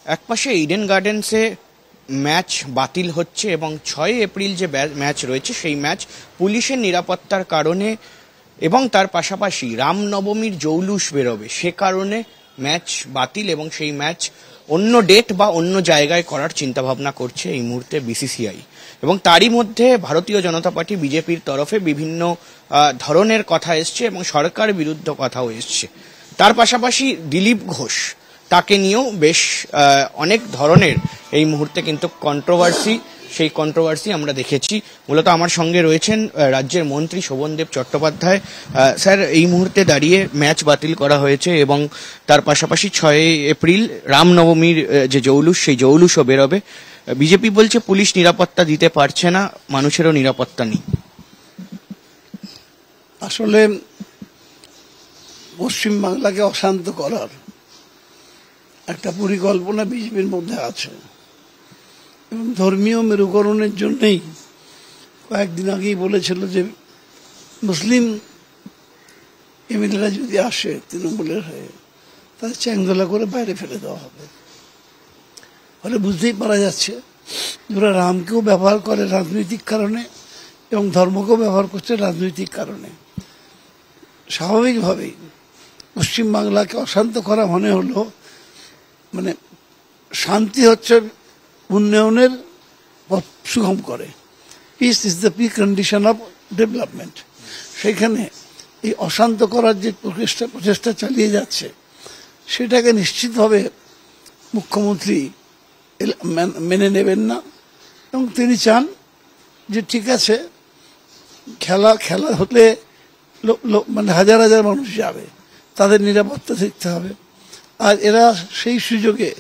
একপাশে Eden গার্ডেন্সে match বাতিল হচ্ছে এবং 6 এপ্রিল যে ম্যাচ রয়েছে সেই ম্যাচ পুলিশের নিরাপত্তার কারণে এবং তার পাশাপাশি রামনবমীর জৌলুস বেরোবে সে কারণে ম্যাচ বাতিল এবং সেই ম্যাচ অন্য ডেট বা অন্য জায়গায় করার চিন্তাভাবনা করছে এই মুহূর্তে বিসিসিআই। এবং তারই মধ্যে ভারতীয় জনতা পার্টি বিজেপির তরফে বিভিন্ন ধরনের কথা এসছে এবং সরকার বিরুদ্ধ কথাও এসছে। তার পাশাপাশি দিলীপ ঘোষ তাকে নিয়েও বেশ অনেক ধরনের এই মুহূর্তে কিন্তু সেই কন্ট্রোভার্সি আমরা দেখেছি। মূলত আমার সঙ্গে রয়েছেন রাজ্যের মন্ত্রী শোভনদেব চট্টোপাধ্যায়। স্যার, এই মুহূর্তে দাঁড়িয়ে ম্যাচ বাতিল করা হয়েছে এবং তার পাশাপাশি 6 এপ্রিল রামনবমীর যে জৌলুস সেই জৌলুসও বেরোবে। বিজেপি বলছে পুলিশ নিরাপত্তা দিতে পারছে না, মানুষেরও নিরাপত্তা নেই। আসলে পশ্চিমবাংলাকে অশান্ত করার একটা পরিকল্পনা বিজেপির মধ্যে আছে এবং ধর্মীয় মেরুকরণের জন্যই কয়েকদিন আগেই বলেছিল যে মুসলিম এমএলএরা যদি আসে তৃণমূলের হয়ে তাদের চ্যাংদোলা করে বাইরে ফেলে দেওয়া হবে। ফলে বুঝতেই পারা যাচ্ছে ওরা রামকেও ব্যবহার করে রাজনৈতিক কারণে এবং ধর্মকেও ব্যবহার করছে রাজনৈতিক কারণে। স্বাভাবিকভাবেই পশ্চিমবাংলাকে অশান্ত করা মনে হলো মানে শান্তি হচ্ছে উন্নয়নের পথ সুগম করে। Piece is the pre condition of development. সেখানে এই অশান্ত করার যে প্রচেষ্টা চালিয়ে যাচ্ছে সেটাকে নিশ্চিতভাবে মুখ্যমন্ত্রী মেনে নেবেন না এবং তিনি চান যে ঠিক আছে খেলা হলে মানে হাজার হাজার মানুষ যাবে, তাদের নিরাপত্তা দেখতে হবে। আর এরা সেই সুযোগে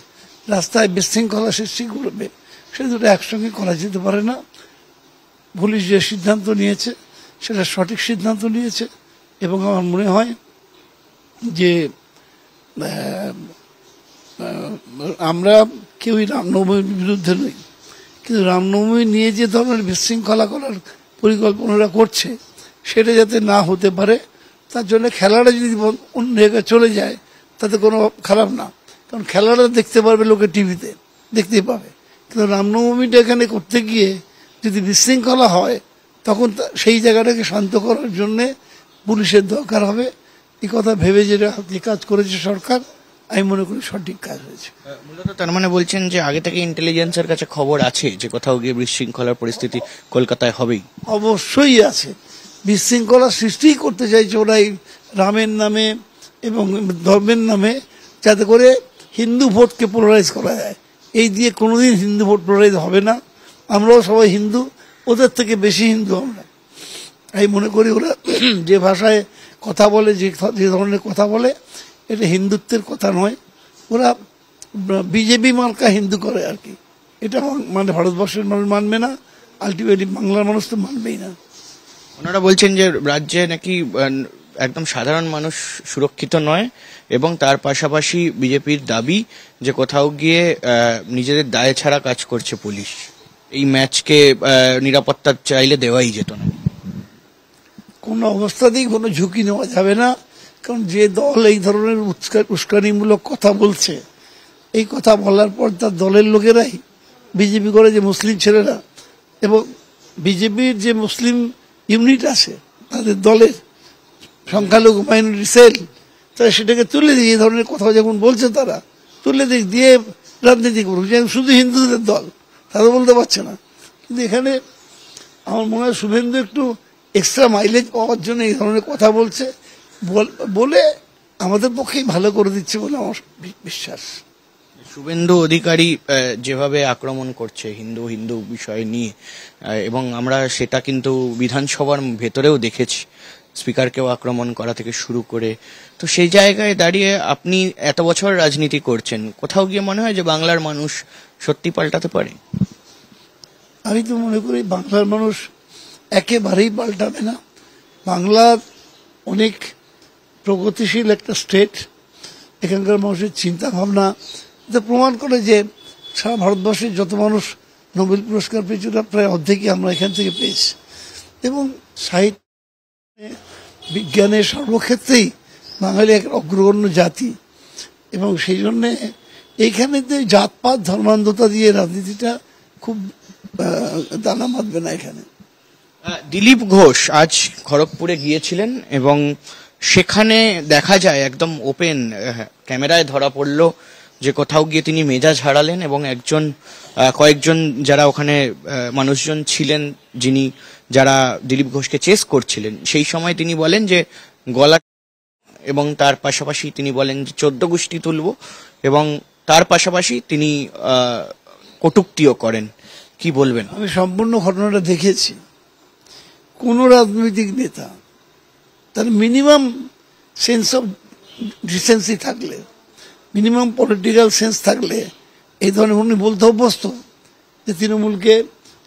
রাস্তায় বিশৃঙ্খলা সৃষ্টি করবে, সে দুটো একসঙ্গে করা যেতে পারে না। পুলিশ যে সিদ্ধান্ত নিয়েছে সেটা সঠিক সিদ্ধান্ত নিয়েছে এবং আমার মনে হয় যে আমরা কেউই রামনবমীর বিরুদ্ধে নই, কিন্তু রামনবমী নিয়ে যে ধরনের বিশৃঙ্খলা করার পরিকল্পনাটা করছে সেটা যাতে না হতে পারে তার জন্য খেলাটা যদি অন্য জায়গায় চলে যায় তাতে কোনো খারাপ না, কারণ খেলাটা দেখতে পারবে লোকে টিভিতে দেখতেই পাবে। কিন্তু রামনবমীটা এখানে করতে গিয়ে যদি বিশৃঙ্খলা হয় তখন সেই জায়গাটাকে শান্ত করার জন্যে পুলিশের দরকার হবে। এই কথা ভেবে যেটা যে কাজ করেছে সরকার আমি মনে করি সঠিক কাজ হয়েছে। মূলত তার মানে বলছেন যে আগে থেকে ইন্টেলিজেন্সের কাছে খবর আছে যে কোথাও গিয়ে বিশৃঙ্খলার পরিস্থিতি কলকাতায় হবেই? অবশ্যই আছে। বিশৃঙ্খলা সৃষ্টি করতে চাইছে ওরা এই রামের নামে এবং ধর্মের নামে, যাতে করে হিন্দু ভোটকে পোলারাইজ করা যায়। এই দিয়ে কোনোদিন হিন্দু ভোট পোলারাইজ হবে না। আমরাও সবাই হিন্দু, ওদের থেকে বেশি হিন্দু আমরা। আমি মনে করি ওরা যে ভাষায় কথা বলে, যে ধরনের কথা বলে, এটা হিন্দুত্বের কথা নয়। ওরা বিজেপি মার্কা হিন্দু করে আর কি। এটা মানে ভারতবর্ষের মানুষ মানবে না, আলটিমেটলি বাংলার মানুষ তো মানবেই না। ওনারা বলছেন যে রাজ্যে নাকি একদম সাধারণ মানুষ সুরক্ষিত নয় এবং তার পাশাপাশি বিজেপির দাবি যে কোথাও গিয়ে নিজেদের দায় ছাড়া কাজ করছে পুলিশ। এই ম্যাচকে নিরাপত্তা চাইলে দেওয়াই যেত না। কোনো অবস্থাতেই কোনো ঝুঁকি নেওয়া যাবে না, কারণ যে দল এই ধরনের উস্কানিমূলক কথা বলছে, এই কথা বলার পর তার দলের লোকেরাই বিজেপি করে, যে মুসলিম ছেলেরা এবং বিজেপির যে মুসলিম ইউনিট আছে তাদের দলের সংখ্যালঘু মাইনরিটি সেল, তারা সেটাকে তুলে দিয়ে এই ধরনের কথা যখন বলছে তারা তুলে দিয়ে রাজনীতি করুক, যে শুধু হিন্দুদের দল, তারা বলতে পারছে না। কিন্তু এখানে আমার মনে হয় শুভেন্দু একটু এক্সট্রা মাইলেজ পাওয়ার জন্য এই ধরনের কথা বলছে, বলে আমাদের পক্ষেই ভালো করে দিচ্ছে বলে আমার বিশ্বাস। শুভেন্দু অধিকারী যেভাবে আক্রমণ করছে হিন্দু বিষয় নিয়ে, এবং আমরা সেটা কিন্তু বিধানসভার ভেতরেও দেখেছি, স্পিকারকেও আক্রমণ করা থেকে শুরু করে। তো সেই জায়গায় দাঁড়িয়ে আপনি এত বছর রাজনীতি করছেন, কোথাও গিয়ে মনে হয় যে বাংলার মানুষ সত্যি পাল্টাতে পারে? আমি তো মনে করি বাংলার মানুষ একেবারেই পাল্টাবে না। বাংলা অনেক প্রগতিশীল একটা স্টেট, এখানকার মানুষের চিন্তা ভাবনা প্রমাণ করে যে সারা ভারতবর্ষের যত মানুষ নোবেল পুরস্কার পেয়েছে প্রায় অর্ধেকই আমরা এখান থেকে পেয়েছি, এবং সাহিত্য বিজ্ঞানের সর্বক্ষেত্রেই বাঙালি এক অগ্রগণ্য জাতি, এবং সেই জন্যে এইখানে তো জাতপাত ধর্মান্ধতা দিয়ে রাজনীতিটা খুব দানা বাঁধবে না এখানে। দিলীপ ঘোষ আজ খড়গপুরে গিয়েছিলেন এবং সেখানে দেখা যায় একদম ওপেন ক্যামেরায় ধরা পড়ল যে কোথাও গিয়ে তিনি মেজাজ হারালেন এবং কয়েকজন যারা ওখানে মানুষজন ছিলেন যারা দিলীপ ঘোষকে চেস করছিলেন, সেই সময় তিনি বলেন যে গলা, এবং তার পাশাপাশি তিনি বলেন যে 14 গোষ্ঠী তুলব, এবং তার পাশাপাশি তিনি কটূক্তিও করেন। কি বলবেন? আমি সম্পূর্ণ ঘটনাটা দেখেছি। কোন রাজনৈতিক নেতা তার মিনিমাম সেন্স অফ ডিসেন্সি থাকলে, মিনিমাম পলিটিক্যাল সেন্স থাকলে এই ধরনের উনি বলতে অভ্যস্ত যে তৃণমূলকে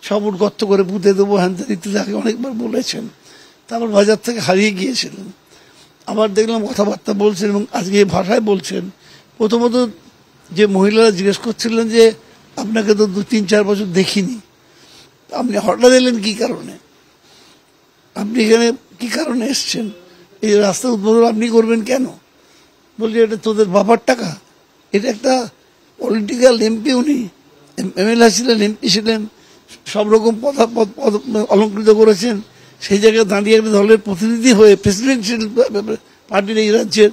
সবুট গর্ত করে পুঁতে দেবো, হ্যান ইত্যাদি আগে অনেকবার বলেছেন। তারপর বাজার থেকে হারিয়ে গিয়েছিলেন, আবার দেখলাম কথাবার্তা বলছেন এবং আজকে এই ভাষায় বলছেন। প্রথমত যে মহিলারা জিজ্ঞেস করছিলেন যে আপনাকে তো 2-3-4 বছর দেখিনি, আপনি হঠাৎ এলেন কি কারণে, আপনি এখানে কি কারণে এসছেন, এই রাস্তা উদ্বোধন আপনি করবেন কেন? বলছি এটা তোদের বাবার টাকা, এটা একটা পলিটিক্যাল এমপি, উনি এমএলএ ছিলেন, এমপি ছিলেন, সব রকম পদ অলঙ্কৃত করেছেন। সেই জায়গায় দাঁড়িয়ে একটা দলের প্রতিনিধি হয়ে প্রেসিডেন্সিয়াল পার্টির এই রাজ্যের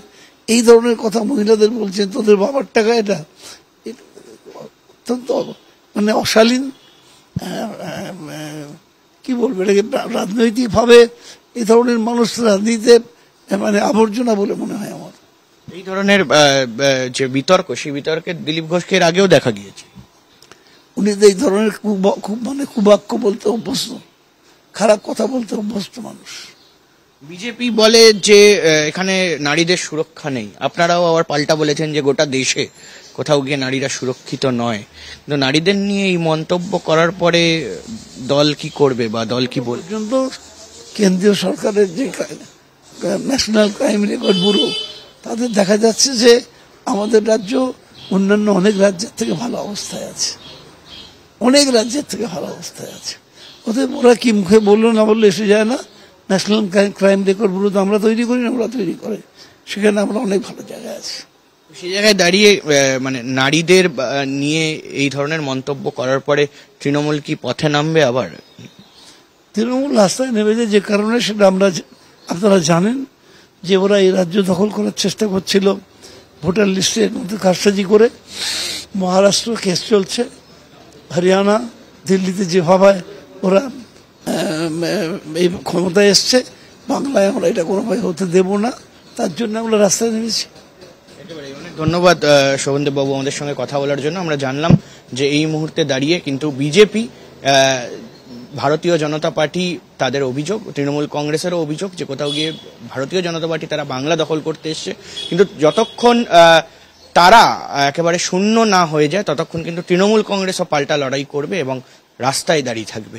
এই ধরনের কথা মহিলাদের বলছেন, তোদের বাবার টাকা, এটা অত্যন্ত মানে অশালীন। কি বলবো, এটাকে রাজনৈতিকভাবে এই ধরনের মানুষ রাজনীতিতে মানে আবর্জনা বলে মনে হয় আমার। এই ধরনের যে বিতর্ক, সেই বিতর্কে দিলীপ ঘোষকে এর আগেও দেখা গিয়েছে। উনি তো এই ধরনের কুবাক্য বলতে অভ্যস্ত, খারাপ কথা বলতে অভ্যস্ত মানুষ। বিজেপি বলে যে এখানে নারীদের সুরক্ষা নেই, আপনারাও আবার পাল্টা বলেছেন যে গোটা দেশে কোথাও গিয়ে নারীরা সুরক্ষিত নয়। কিন্তু নারীদের নিয়ে এই মন্তব্য করার পরে দল কি করবে বা দল কি বলবে? পর্যন্ত কেন্দ্রীয় সরকারের যে ন্যাশনাল ক্রাইম রেকর্ড ব্যুরো, তাদের দেখা যাচ্ছে যে আমাদের রাজ্য অন্যান্য অনেক রাজ্যের থেকে ভালো অবস্থায় আছে, অনেক রাজ্যের থেকে ভালো অবস্থায় আছে। ওদের ওরা কি মুখে বললো না বললো এসে যায় না। ন্যাশনাল ক্রাইম রেকর্ড ব্যুরো তো আমরা তৈরি করি না, ওরা তৈরি করে, সেখানে আমরা অনেক ভালো জায়গায় আছি। সেই জায়গায় দাঁড়িয়ে মানে নারীদের নিয়ে এই ধরনের মন্তব্য করার পরে তৃণমূল কি পথে নামবে আবার? তৃণমূল রাস্তায় নেমেছে যে কারণে, সেটা আপনারা জানেন যে ওরা এই রাজ্য দখল করার চেষ্টা করছিল ভোটার লিস্টের মধ্যে কারসাজি করে। মহারাষ্ট্র কেস চলছে, হরিয়ানা, দিল্লিতে যেভাবে ওরা এই ক্ষমতায় এসছে, বাংলায় আমরা এটা কোনোভাবে হতে দেব না, তার জন্য আমরা রাস্তায় নেমেছি। অনেক ধন্যবাদ শোভনদেব বাবু আমাদের সঙ্গে কথা বলার জন্য। আমরা জানলাম যে এই মুহূর্তে দাঁড়িয়ে কিন্তু বিজেপি, ভারতীয় জনতা পার্টি, তাদের অভিযোগ, তৃণমূল কংগ্রেসেরও অভিযোগ যে কোথাও গিয়ে ভারতীয় জনতা পার্টি তারা বাংলা দখল করতে এসছে, কিন্তু যতক্ষণ তারা একেবারে শূন্য না হয়ে যায় ততক্ষণ কিন্তু তৃণমূল কংগ্রেসও পাল্টা লড়াই করবে এবং রাস্তায় দাঁড়িয়ে থাকবে।